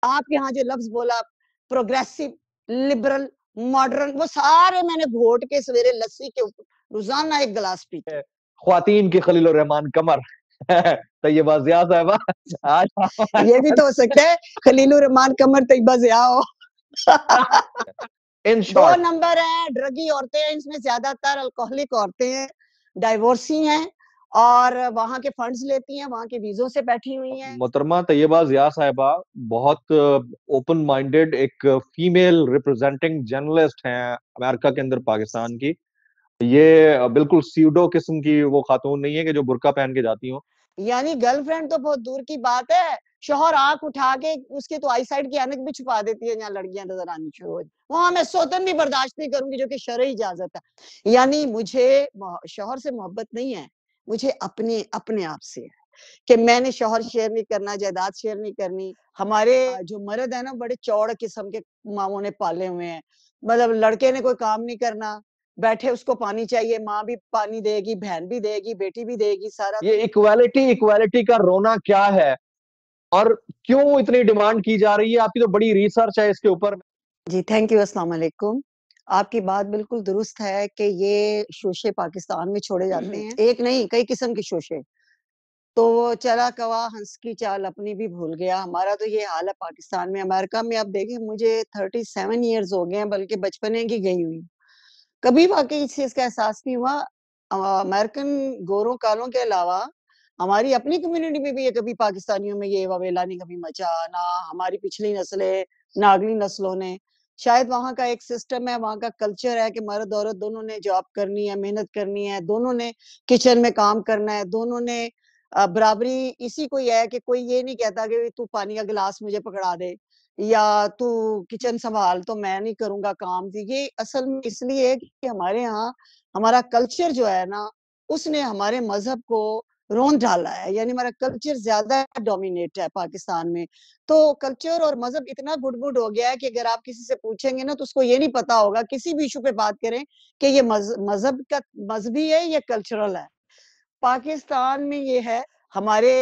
آپ کے ہاں جو لفظ بولا پروگریسو، لبرل، ماڈرن، وہ سارے میں نے گھوٹ کے سویرے لسی کے روزانہ ایک گلاس پیتی. خواتین کی خلیل الرحمان قمر طیبہ ضیاء صاحبہ آج یہ بھی تو ہو سکتا ہے خلیل الرحمان قمر طیبہ ضیاء ہو. ان 2 شارٹ نمبر ہیں ڈرگی عورتیں ہیں، اس میں زیادہ تر الکوہلک عورتیں ہیں، ڈائیورسی ہیں اور وہاں کے فنڈز لیتی ہیں، وہاں کے ویزوں سے بیٹھی ہوئی ہیں. محترمہ طیبہ ضیاء صاحبہ بہت اوپن مائنڈڈ ایک فیمیل ریپرزینٹنگ جرنلسٹ ہیں امریکہ کے اندر پاکستان کی. یہ بالکل سیوڈو قسم کی وہ خاتون نہیں ہے کہ جو برقع پہن کے جاتی ہوں. یعنی گرل فرینڈ تو بہت دور کی بات ہے، شوہر آنکھ اٹھا کے اس کے تو آئی سائڈ کی اینک بھی چھپا دیتی ہے جہاں لڑکیاں نظر آنی شروع ہو جائیں. وہاں میں سوتن بھی برداشت نہیں کروں گی جو کہ شرعی اجازت ہے. یعنی مجھے شوہر سے محبت نہیں ہے، مجھے اپنے آپ سے ہے کہ میں نے شوہر شیئر نہیں کرنا، جائیداد شیئر نہیں کرنی. ہمارے جو مرد ہیں نا بڑے چوڑ قسم کے ماموں نے پالے ہوئے ہیں، مطلب لڑکے نے کوئی کام نہیں کرنا، بیٹھے اس کو پانی چاہیے، ماں بھی پانی دے گی، بہن بھی دے گی، بیٹی بھی دے گی، سارا. یہ ایکویلٹی کا رونا کیا ہے اور کیوں اتنی ڈیمانڈ کی جا رہی ہے؟ آپ کی تو بڑی ریسرچ ہے اس کے اوپر. جی تھینک یو، السلام علیکم. آپ کی بات بالکل درست ہے کہ یہ شوشے پاکستان میں چھوڑے جاتے ہیں، ایک نہیں کئی قسم کے شوشے. تو وہ چلا کوا ہنس کی چال اپنی بھی بھول گیا. ہمارا تو یہ حال ہے پاکستان میں. امریکہ میں آپ دیکھیں مجھے 37 ایئرز ہو گئے ہیں، بلکہ بچپنے کی گئی ہوئی، کبھی واقعی اس چیز کا احساس نہیں ہوا. امریکن گوروں کالوں کے علاوہ ہماری اپنی کمیونٹی میں بھی یہ کبھی پاکستانیوں میں یہ وویلا نہیں کبھی مچا، نہ ہماری پچھلی نسلیں نہ اگلی نسلوں نے. شاید وہاں کا ایک سسٹم ہے، وہاں کا کلچر ہے کہ مرد عورت دونوں نے جاب کرنی ہے، محنت کرنی ہے، دونوں نے کچن میں کام کرنا ہے، دونوں نے برابری. اسی کو یہ ہے کہ کوئی یہ نہیں کہتا کہ تو پانی کا گلاس مجھے پکڑا دے یا تو کچن سنبھال تو میں نہیں کروں گا کام. یہ اصل میں اس لیے کہ ہمارے ہاں ہمارا کلچر جو ہے نا اس نے ہمارے مذہب کو رون ڈالا ہے. یعنی ہمارا کلچر زیادہ ڈومینیٹ ہے پاکستان میں. تو کلچر اور مذہب اتنا گڈ ہو گیا ہے کہ اگر آپ کسی سے پوچھیں گے نا تو اس کو یہ نہیں پتا ہوگا کسی بھی ایشو پہ بات کریں کہ یہ مذہب کا مذہبی ہے یا کلچرل ہے. پاکستان میں یہ ہے، ہمارے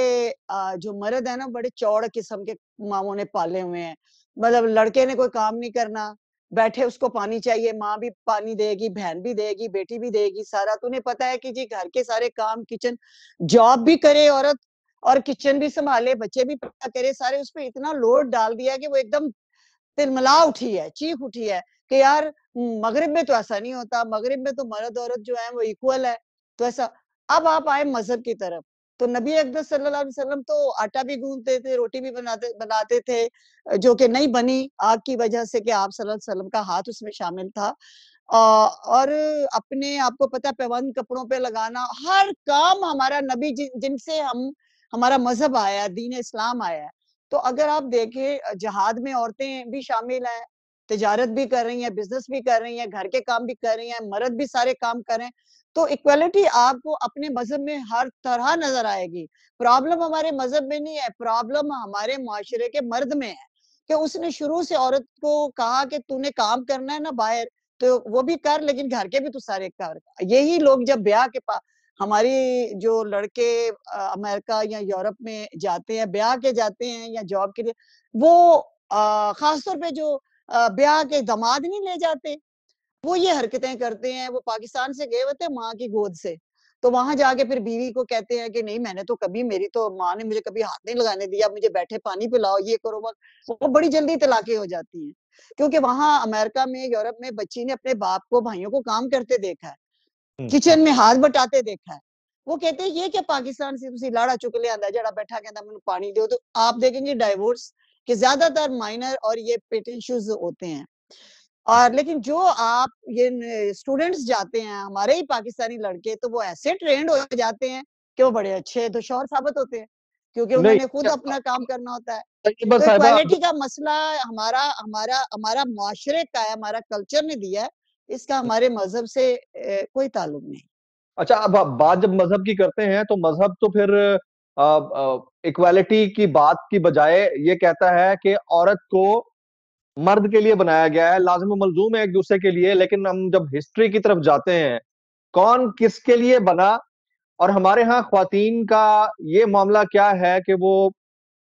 جو مرد ہیں نا بڑے چوڑ قسم کے ماموں نے پالے ہوئے ہیں، مطلب لڑکے نے کوئی کام نہیں کرنا، بیٹھے اس کو پانی چاہیے، ماں بھی پانی دے گی، بہن بھی دے گی، بیٹی بھی دے گی، سارا. تو انہیں پتا ہے کہ جی گھر کے سارے کام، کچن جاب بھی کرے عورت اور کچن بھی سنبھالے، بچے بھی پیدا کرے، سارے اس پہ اتنا لوڈ ڈال دیا کہ وہ ایک دم تلملا اٹھی ہے، چیخ اٹھی ہے کہ یار مغرب میں تو ایسا نہیں ہوتا، مغرب میں تو مرد عورت جو ہے وہ ایکول ہے. تو ایسا. اب آپ آئے مذہب کی طرف تو نبی اقدس صلی اللہ علیہ وسلم تو آٹا بھی گوندتے تھے، روٹی بھی بناتے تھے، جو کہ نہیں بنی آگ کی وجہ سے کہ آپ صلی اللہ علیہ وسلم کا ہاتھ اس میں شامل تھا. اور اپنے آپ کو پتہ پیوند کپڑوں پہ لگانا، ہر کام ہمارا نبی جن سے ہمارا مذہب آیا ہے، دین اسلام آیا ہے. تو اگر آپ دیکھیں جہاد میں عورتیں بھی شامل ہیں، تجارت بھی کر رہی ہیں، بزنس بھی کر رہی ہیں، گھر کے کام بھی کر رہی ہیں، مرد بھی سارے کام کر رہے ہیں. تو ایکویلٹی آپ کو اپنے مذہب میں ہر طرح نظر آئے گی. پرابلم ہمارے مذہب میں نہیں ہے، پرابلم ہمارے معاشرے کے مرد میں ہے کہ اس نے شروع سے عورت کو کہا کہ تو نے کام کرنا ہے نا باہر تو وہ بھی کر، لیکن گھر کے بھی تو سارے کر. یہی لوگ جب بیاہ کے ہماری جو لڑکے امریکہ یا یورپ میں جاتے ہیں بیاہ کے جاتے ہیں یا جاب کے لیے، وہ خاص طور پہ جو بیاہ کے داماد نہیں لے جاتے، وہ یہ حرکتیں کرتے ہیں. وہ پاکستان سے گئے ہوتے ہیں ماں کی گود سے، تو وہاں جا کے پھر بیوی کو کہتے ہیں کہ نہیں میں نے تو کبھی، میری تو ماں نے مجھے کبھی ہاتھ نہیں لگانے دیا، مجھے بیٹھے پانی پلاؤ، یہ کرو. وہ بڑی جلدی طلاقیں ہو جاتی ہیں کیونکہ وہاں امریکہ میں یورپ میں بچی نے اپنے باپ کو بھائیوں کو کام کرتے دیکھا ہے، کچن میں ہاتھ بٹاتے دیکھا ہے. وہ کہتے ہیں یہ کہ پاکستان سے تسی لاڑا چک لے آندا جڑا بیٹھا کہندا مینوں پانی دیو. تو آپ دیکھیں گے ڈائیورس کہ زیادہ تر مائنر اور یہ پیٹ ایشوز ہوتے ہیں. اور لیکن جو آپ یہ اسٹوڈنٹس جاتے ہیں ہمارے ہی پاکستانی لڑکے تو وہ ایسے ٹرینڈ ہو جاتے ہیں کہ وہ بڑے اچھے تو شوہر ثابت ہوتے ہیں کیونکہ انہوں نے خود اپنا کام کرنا ہوتا ہے. طیبہ تو صاحبہ ایکویلٹی کا مسئلہ ہمارا معاشرے کا ہے، ہمارا کلچر نے دیا ہے، اس کا ہمارے مذہب سے کوئی تعلق نہیں. اچھا اب بات جب مذہب کی کرتے ہیں تو مذہب تو پھر ایکویلٹی کی بات کی بجائے یہ کہتا ہے کہ عورت کو مرد کے لیے بنایا گیا ہے، لازم و ملزوم ہے ایک دوسرے کے لیے. لیکن ہم جب ہسٹری کی طرف جاتے ہیں کون کس کے لیے بنا، اور ہمارے ہاں خواتین کا یہ معاملہ کیا ہے کہ وہ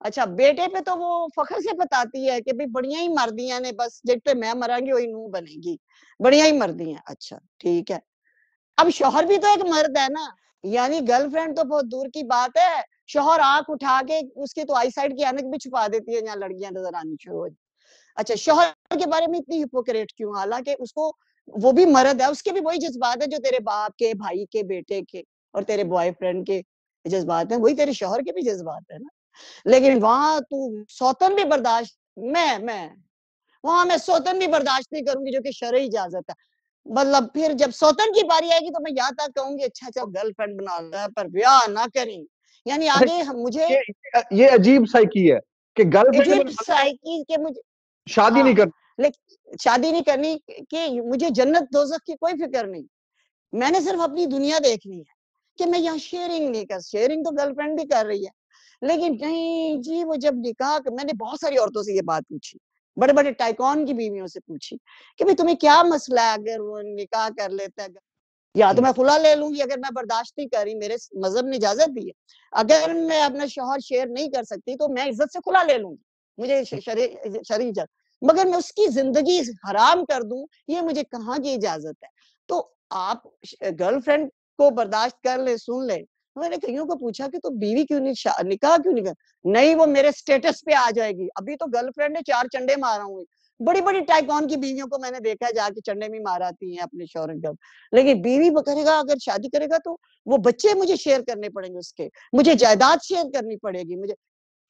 اچھا بیٹے پہ تو وہ فخر سے بتاتی ہے کہ بھئی بڑیاں ہی مردیاں نے، بس جٹ پہ میں مرا گی وہی نو بنے گی، بڑیاں ہی مردیاں. اچھا ٹھیک ہے. اب شوہر بھی تو ایک مرد ہے نا، یعنی گرل فرینڈ تو بہت دور کی بات ہے، شوہر آنکھ اٹھا کے اس کی تو آئی سائڈ کی اینک بھی چھپا دیتی ہے جہاں لڑکیاں نظر آنی شروع ہو جائیں. اچھا شوہر کے بارے میں اتنی ہپوکریٹ کیوں؟ حالانکہ اس کو، وہ بھی مرد ہے، اس کے بھی وہی جذبات ہیں جو تیرے باپ کے، بھائی کے، بیٹے کے اور تیرے بوائے فرینڈ کے جذبات ہیں، وہی تیرے شوہر کے بھی جذبات ہیں نا. لیکن وہاں تو سوتن بھی برداشت، میں وہاں میں سوتن بھی برداشت نہیں کروں گی جو کہ شرعی اجازت ہے. مطلب پھر جب سوتن کی باری آئے گی تو میں یہاں تک کہوں گی اچھا چل گرل فرینڈ بنا لو پر بیاہ نہ کریں. یعنی اچھا آگے مجھے یہ عجیب سائیکی ہے کہ گرل فرینڈ ایجپٹ سائیکی کہ مجھے، شادی ہاں نہیں کرنی. لیکن شادی نہیں کرنی کہ مجھے جنت دوزخ کی کوئی فکر نہیں، میں نے صرف اپنی دنیا دیکھنی ہے کہ میں یہاں شیئرنگ نہیں کر، شیئرنگ تو گرل فرینڈ بھی کر رہی ہے لیکن نہیں جی. وہ جب نکاح، میں نے بہت ساری عورتوں سے یہ بات پوچھی، بڑے بڑے ٹائکون کی بیویوں سے پوچھی کہ بھئی تمہیں کیا مسئلہ ہے اگر وہ نکاح کر لیتا ہے، یا تو میں خلا لے لوں گی اگر میں برداشت نہیں کر رہی، میرے مذہب نے اجازت دی ہے. اگر میں اپنا شوہر شیئر نہیں کر سکتی تو میں عزت سے خلا لے لوں گی، مجھے شرعی اجازت، مگر میں اس کی زندگی حرام کر دوں یہ مجھے کہاں کی اجازت ہے؟ تو آپ گرل فرینڈ کو برداشت کر لے، سن لے. میں نے کئیوں کو پوچھا کہ تو بیوی کیوں نہیں، نکاح کیوں نہیں کر؟ نہیں وہ میرے سٹیٹس پہ آ جائے گی، ابھی تو گرل فرینڈ نے 4 چنڈے مارا ہوں. بڑی بڑی ٹائکون کی بیویوں کو میں نے دیکھا جا کے چنڈے میں ماراتی ہیں اپنے شوہر کے. لیکن بیوی کرے گا، اگر شادی کرے گا تو وہ بچے مجھے شیئر کرنے پڑیں گے، اس کے مجھے جائیداد شیئر کرنی پڑے گی مجھے.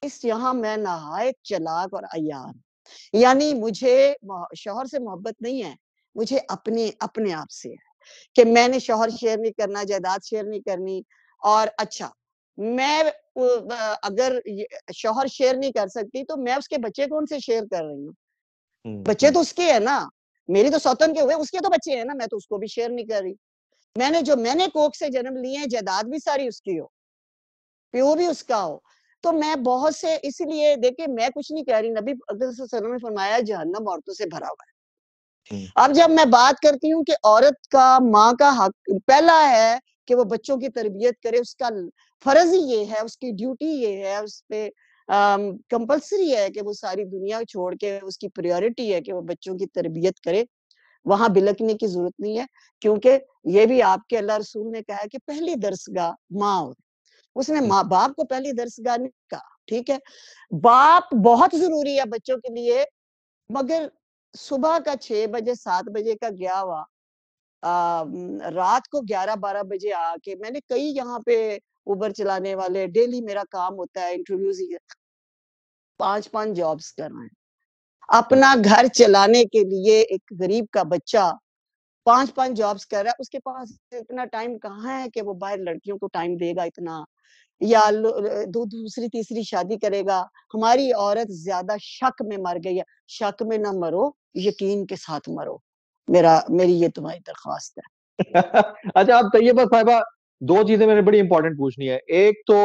اس یہاں میں نہایت چلاک اور عیار، یعنی مجھے شوہر سے محبت نہیں ہے، مجھے اپنے آپ سے ہے کہ میں نے شوہر شیئر نہیں کرنا، جائیداد شیئر نہیں کرنی. اور اچھا میں اگر شوہر شیئر نہیں کر سکتی تو میں اس کے بچے کون سے شیئر کر رہی ہوں؟ بچے تو اس کے ہیں نا، میری تو سوتن کے ہوئے، اس کے تو بچے ہیں نا، میں تو اس کو بھی شیئر نہیں کر رہی. میں نے کوک سے جنم لیے ہیں، جائیداد بھی ساری اس کی ہو، پیو بھی اس کا ہو. تو میں بہت سے، اس لیے دیکھیں میں کچھ نہیں کہہ رہی، نبی اکرم صلی اللہ علیہ وسلم نے فرمایا جہنم عورتوں سے بھرا ہوا ہے. اب جب میں بات کرتی ہوں کہ عورت کا، ماں کا حق پہلا ہے کہ وہ بچوں کی تربیت کرے، اس کا فرض ہی یہ ہے، اس کی ڈیوٹی یہ ہے، اس پہ کمپلسری ہے کہ وہ ساری دنیا چھوڑ کے، اس کی پریورٹی ہے کہ وہ بچوں کی تربیت کرے. وہاں بلکنے کی ضرورت نہیں ہے، کیونکہ یہ بھی آپ کے اللہ رسول نے کہا ہے کہ پہلی درسگاہ ماں ہوتی. اس نے ماں باپ کو پہلی درسگاہ نہیں کہا، ٹھیک ہے. باپ بہت ضروری ہے بچوں کے لیے، مگر صبح کا 6 بجے 7 بجے کا گیا ہوا رات کو 11-12 بجے آ کے، میں نے کئی یہاں پہ اوبر چلانے والے، ڈیلی میرا کام ہوتا ہے انٹرویوز، 5 جابز کر رہے ہیں. اپنا گھر چلانے کے لیے ایک غریب کا بچہ 5 جابز کر رہا ہے، اس کے پاس اتنا ٹائم کہاں ہے کہ وہ باہر لڑکیوں کو ٹائم دے گا اتنا، یا دوسری تیسری شادی کرے گا. ہماری عورت زیادہ شک میں مر گئی ہے. شک میں نہ مرو، یقین کے ساتھ مرو، میری یہ تمہاری درخواست ہے. اچھا اب طیبہ صاحبہ، 2 چیزیں میں نے بڑی امپورٹنٹ پوچھنی ہے. ایک تو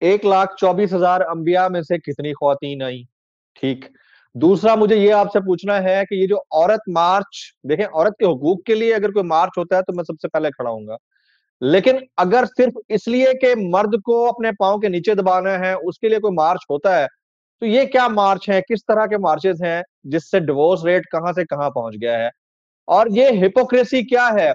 1,24,000 انبیاء میں سے کتنی خواتین آئیں؟ ٹھیک. دوسرا مجھے یہ آپ سے پوچھنا ہے کہ یہ جو عورت مارچ، دیکھیں عورت کے حقوق کے لیے اگر کوئی مارچ ہوتا ہے تو میں سب سے پہلے کھڑا ہوں گا، لیکن اگر صرف اس لیے کہ مرد کو اپنے پاؤں کے نیچے دبانا ہے اس کے لیے کوئی مارچ ہوتا ہے تو یہ کیا مارچ ہے؟ کس طرح کے مارچز ہیں جس سے ڈیورس ریٹ کہاں سے کہاں پہنچ گیا ہے؟ اور یہ ہپوکریسی کیا ہے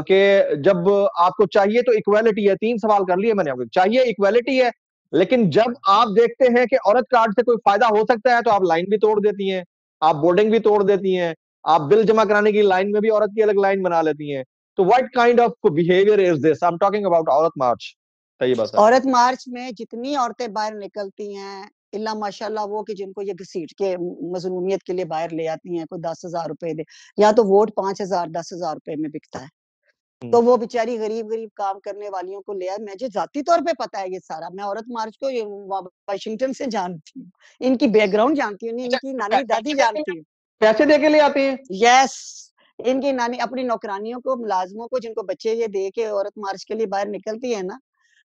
کہ جب آپ کو چاہیے تو ایکویلٹی ہے، 3 سوال کر لیے میں نے، آپ کو چاہیے ایکویلٹی ہے، لیکن جب آپ دیکھتے ہیں کہ عورت کارڈ سے کوئی فائدہ ہو سکتا ہے تو آپ لائن بھی توڑ دیتی ہیں، آپ بورڈنگ بھی توڑ دیتی ہیں، آپ بل جمع کرانے کی لائن میں بھی عورت کی الگ لائن بنا لیتی ہیں. تو what kind of behavior is this? I'm talking about عورت مارچ. طیبہ صاحب، عورت مارچ میں جتنی عورتیں باہر نکلتی ہیں، اللہ ماشاءاللہ وہ کہ جن کو یہ گھسیٹ کے مظلومیت کے لیے باہر لے آتی ہیں، کوئی 10,000 روپے دے، یا تو ووٹ 5,000 10,000 روپے میں بکتا ہے، تو وہ بیچاری غریب کام کرنے والیوں کو لے آئے. مجھے ذاتی طور پہ پتا ہے یہ سارا، میں عورت مارچ کو واشنگٹن سے جانتی ہوں، ان کی بیک گراؤنڈ جانتی ہوں، ان کی نانی دادی جانتی ہوں. پیسے دے کے لے آتے ہیں؟ یس، ان کی نانی اپنی نوکرانیوں کو، ملازموں کو، جن کو بچے یہ دے کے عورت مارچ کے لیے باہر نکلتی ہے نا،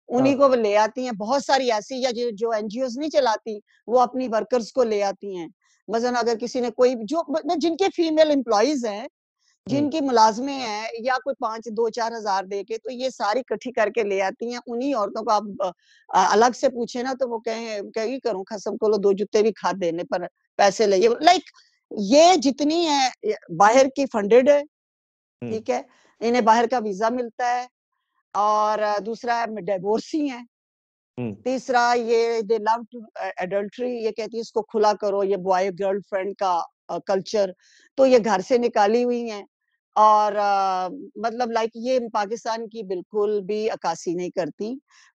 انہی کو لے آتی ہیں. بہت ساری ایسی یا جو این جی اوز نہیں چلاتی، وہ اپنی ورکرز کو لے آتی ہیں. مثلا اگر کسی نے کوئی جو جن کے فیمیل امپلائیز ہیں جن کی ملازمیں ہیں یا کوئی 5-2-4 ہزار دے کے، تو یہ ساری کٹھی کر کے لے آتی ہیں. انہی عورتوں کو آپ الگ سے پوچھیں نا تو وہ کہیں کروں قسم کو لو 2 جتے بھی کھا دینے پر پیسے لئے. لائک یہ جتنی ہے باہر کی فنڈڈ ہے، ٹھیک ہے، انہیں باہر کا ویزا ملتا ہے، اور دوسرا ہے ڈیورسی ہیں، تیسرا یہ دے لو ٹو ایڈلٹری، یہ کہتی ہے اس کو کھلا کرو، یہ بوائے گرل فرینڈ کا کلچر، تو یہ گھر سے نکالی ہوئی ہیں. اور مطلب لائک یہ پاکستان کی بالکل بھی عکاسی نہیں کرتی.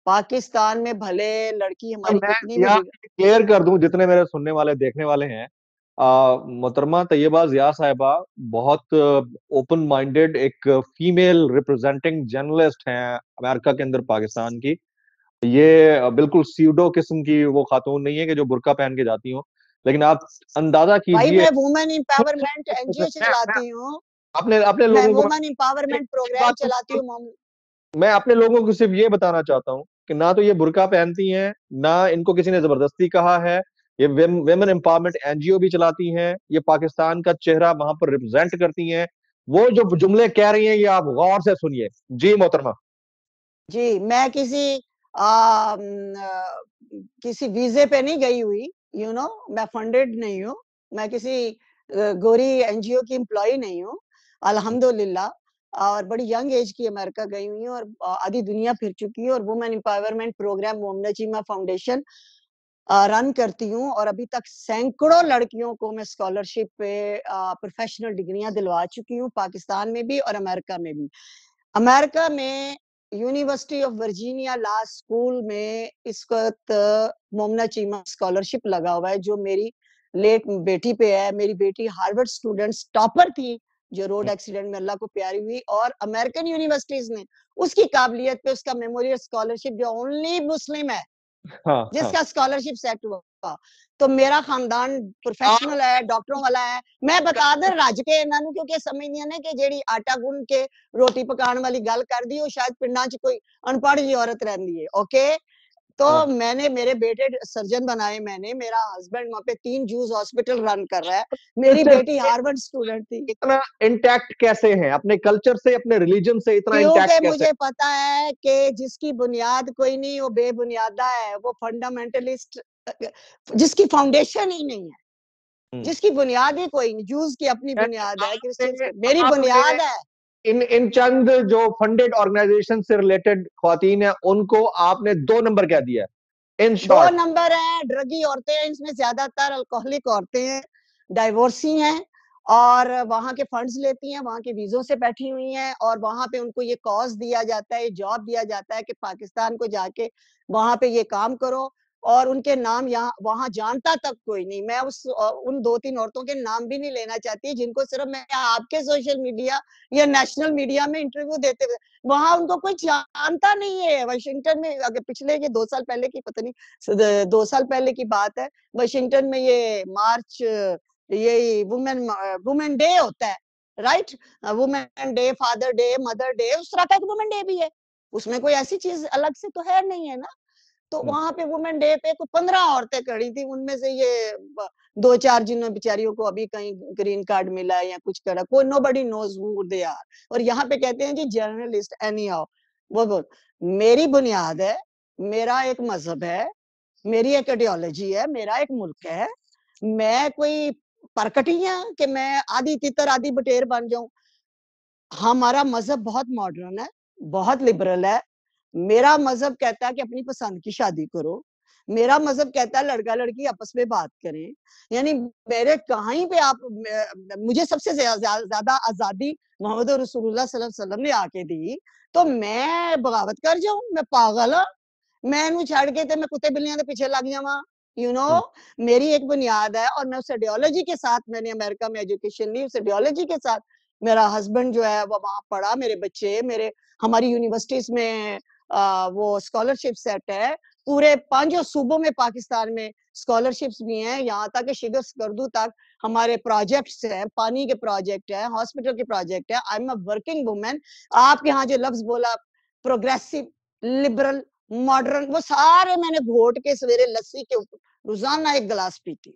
پاکستان میں بھلے لڑکی ہماری میں کتنی بھی یہاں کلیئر کر دوں جتنے میرے سننے والے دیکھنے والے ہیں، محترمہ طیبہ ضیاء صاحبہ بہت اوپن مائنڈیڈ ایک فیمیل ریپرزینٹنگ جرنلسٹ ہیں امریکہ کے اندر پاکستان کی. یہ بالکل سیوڈو قسم کی وہ خاتون نہیں ہے کہ جو برقع پہن کے جاتی ہوں، لیکن آپ اندازہ بھائی کیجئے. میں وومن امپاورمنٹ این جی او چلاتی ہوں، اپنے میں لوگوں کو وومن امپاورمنٹ پروگرام چلاتی ہوں. میں اپنے لوگوں کو صرف یہ بتانا چاہتا ہوں کہ نہ تو یہ برقع پہنتی ہیں، نہ ان کو کسی نے زبردستی کہا ہے. یہ ویمن امپاورمنٹ این جی او بھی چلاتی ہیں، یہ پاکستان کا چہرہ وہاں پر ریپرزینٹ کرتی ہیں. وہ جو جملے کہہ رہی ہیں یہ آپ غور سے سنیے. جی محترمہ. جی میں کسی ویزے پہ نہیں گئی ہوئی، میں فنڈڈ نہیں ہوں، میں کسی گوری این جی او کی امپلائی نہیں ہوں الحمدللہ. اور بڑی ینگ ایج کی امریکہ گئی ہوئی ہوں، اور آدھی دنیا پھر چکی ہوں، اور women empowerment programme Momina Cheema foundation run کرتی ہوں. اور ابھی تک سینکڑوں لڑکیوں کو میں اسکالرشپ پہ پروفیشنل ڈگریاں دلوا چکی ہوں، پاکستان میں بھی اور امریکہ میں بھی. امریکہ میں university of Virginia law school میں اس وقت مومنہ چیمہ اسکالرشپ لگا ہوا ہے، جو میری لیٹ بیٹی پہ ہے. میری بیٹی ہارورڈ اسٹوڈنٹس ٹاپر تھی، جو روڈ ایکسیڈنٹ میں اللہ کو پیاری ہوئی، اور امریکن یونیورسٹیز نے اس کی قابلیت پہ اس کا میموریل اسکالرشپ، جو اونلی مسلم ہے جس کا اسکالرشپ سیٹ ہوا. تو میرا خاندان پروفیشنل ہے، ڈاکٹروں والا ہے. میں بتا دیں رج کے انہاں نوں کیونکہ سمجھدیاں نے کہ جیڑی آٹا گن کے روٹی پکان والی گل کر دی وہ شاید پنڈاں چ کوئی انپڑھ جی عورت رہندی ہے. اوکے، تو میں نے میرے بیٹے سرجن بنائے، میں نے میرا ہسبینڈ وہاں پہ 3 جوز ہاسپٹل رن کر رہا ہے، میری بیٹی ہارورڈ اسٹوڈنٹ تھی. اتنا انٹیکٹ کیسے ہیں اپنے کلچر سے، اپنے ریلیجن سے اتنا کیونکہ انٹیکٹ کیسے؟ مجھے پتا ہے کہ جس کی بنیاد کوئی نہیں وہ بے بنیادہ ہے، وہ فنڈامنٹلسٹ جس کی فاؤنڈیشن ہی نہیں ہے، جس کی بنیاد ہی کوئی نہیں. جوز کی اپنی بنیاد ہے، کرسچنز کی میری آپ نے بنیاد ہے. ان چند جو فنڈڈ آرگنائزیشن سے ریلیٹڈ خواتین ہیں ان کو آپ نے 2 نمبر کہہ دیا ہے ان 2 شارٹ. نمبر ہیں ڈرگی عورتیں ہیں، اس میں زیادہ تر الکوہلک عورتیں ہیں، ڈائیورسی ہیں، اور وہاں کے فنڈز لیتی ہیں، وہاں کے ویزوں سے بیٹھی ہوئی ہیں، اور وہاں پہ ان کو یہ کاز دیا جاتا ہے، یہ جاب دیا جاتا ہے کہ پاکستان کو جا کے وہاں پہ یہ کام کرو، اور ان کے نام یہاں وہاں جانتا تک کوئی نہیں. میں ان 2-3 عورتوں کے نام بھی نہیں لینا چاہتی جن کو صرف میں آپ کے سوشل میڈیا یا نیشنل میڈیا میں انٹرویو دیتے ہوئے، وہاں ان کو کوئی جانتا نہیں ہے. واشنگٹن میں اگر پچھلے یہ 2 سال پہلے کی پتہ نہیں 2 سال پہلے کی بات ہے، واشنگٹن میں یہ مارچ، یہ وومن ڈے ہوتا ہے، right, women day, father day, mother day, اس طرح کا ایک وومن ڈے بھی ہے، اس میں کوئی ایسی چیز الگ سے تو ہے نہیں ہے نا. تو وہاں پہ وومن ڈے پہ کوئی 15 عورتیں کھڑی تھی، ان میں سے یہ 2-4 جنہوں بیچاریوں کو ابھی کہیں گرین کارڈ ملا ہے یا کچھ کرا، کوئی nobody knows who they are. اور یہاں پہ کہتے ہیں جی جرنلسٹ اینی ہاؤ. وہ میری بنیاد ہے، میرا ایک مذہب ہے، میری ایک ایڈیالوجی ہے، میرا ایک ملک ہے. میں کوئی پرکٹی ہوں کہ میں آدھی تیتر آدھی بٹیر بن جاؤں. ہمارا مذہب بہت ماڈرن ہے، بہت لبرل ہے. میرا مذہب کہتا ہے کہ اپنی پسند کی شادی کرو. میرا مذہب کہتا ہے لڑکا لڑکی آپس میں بات کریں. یعنی میرے کہیں پہ آپ مجھے سب سے زیادہ آزادی محمد رسول اللہ صلی اللہ علیہ وسلم نے آ کے دی، تو میں بغاوت کر جاؤں؟ میں پاگل ہوں؟ میں انہوں چھڑ کے تے میں کتے بلیاں دے پیچھے لگ جاواں؟ میری ایک بنیاد ہے، اور میں اس ایڈیالوجی کے ساتھ میں نے امریکہ میں ایجوکیشن لی، اس ایڈیالوجی کے ساتھ میرا ہسبینڈ جو ہے وہ وہاں پڑھا، میرے بچے ہماری یونیورسٹیز میں وہ اسکالرشپ سیٹ ہے. پورے 5 صوبوں میں پاکستان میں اسکالرشپس بھی ہیں، یہاں تک کہ شگر سکردو تک ہمارے پروجیکٹس ہیں، پانی کے پروجیکٹ ہیں، ہاسپٹل کے پروجیکٹ ہیں. I am a working woman. آپ کے ہاں جو لفظ بولا پروگریسو، لبرل، ماڈرن، وہ سارے میں نے گھوٹ کے سویرے لسی کے روزانہ ایک گلاس پیتی.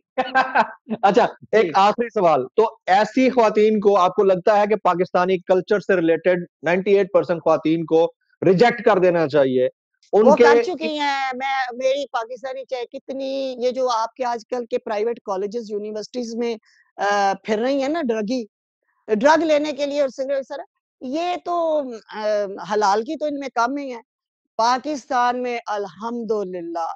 اچھا ایک آخری سوال, تو ایسی خواتین کو آپ کو لگتا ہے کہ پاکستانی کلچر سے ریلیٹڈ 98% خواتین کو ریجیکٹ کر دینا چاہیے ان وہ کے؟ کر چکی ہیں. میری پاکستانی چاہے کتنی یہ جو آپ کے آج کل کے پرائیویٹ کالجز یونیورسٹیز میں پھر رہی ہیں نا ڈرگ لینے کے لیے, اور سر یہ تو حلال کی تو ان میں کم ہی ہے. پاکستان میں الحمدللہ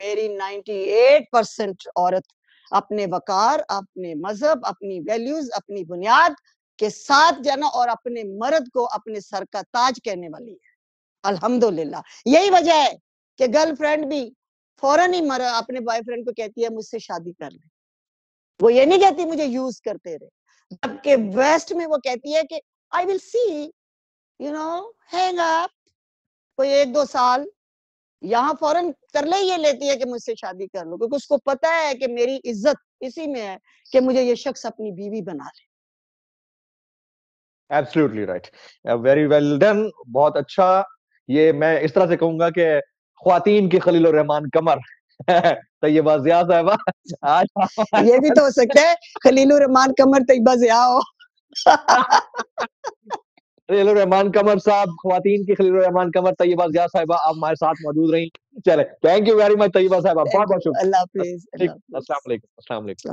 میری 98% عورت اپنے وقار, اپنے مذہب, اپنی ویلیوز, اپنی بنیاد کے ساتھ جانا, اور اپنے مرد کو اپنے سر کا تاج کہنے والی ہے الحمدللہ. یہی وجہ ہے کہ گرل فرینڈ بھی فوراً ہی اپنے بوائے فرینڈ کو کہتی ہے مجھ سے شادی کر لے. وہ یہ نہیں کہتی مجھے یوز کرتے رہے, جبکہ ویسٹ میں وہ کہتی ہے کہ I will see, hang up, کوئی 1-2 سال. یہاں فوراً کر لے یہ لیتی ہے کہ مجھ سے شادی کر لو, کیونکہ اس کو پتا ہے کہ میری عزت اسی میں ہے کہ مجھے یہ شخص اپنی بیوی بنا لے. Absolutely right, very well done, بہت اچھا. یہ میں اس طرح سے کہوں گا کہ خواتین کی خلیل الرحمان قمر طیبہ ضیاء صاحبہ آج یہ بھی تو ہو سکتا ہے خلیل الرحمان قمر طیبہ ضیاء ہو. خلیل الرحمان قمر صاحب, خواتین کی خلیل الرحمان قمر طیبہ ضیاء صاحبہ آپ ہمارے ساتھ موجود رہیں. چلے, تھینک یو ویری مچ طیبہ صاحبہ, بہت بہت شکریہ. اللہ حافظ. ٹھیک, السلام علیکم. السلام علیکم.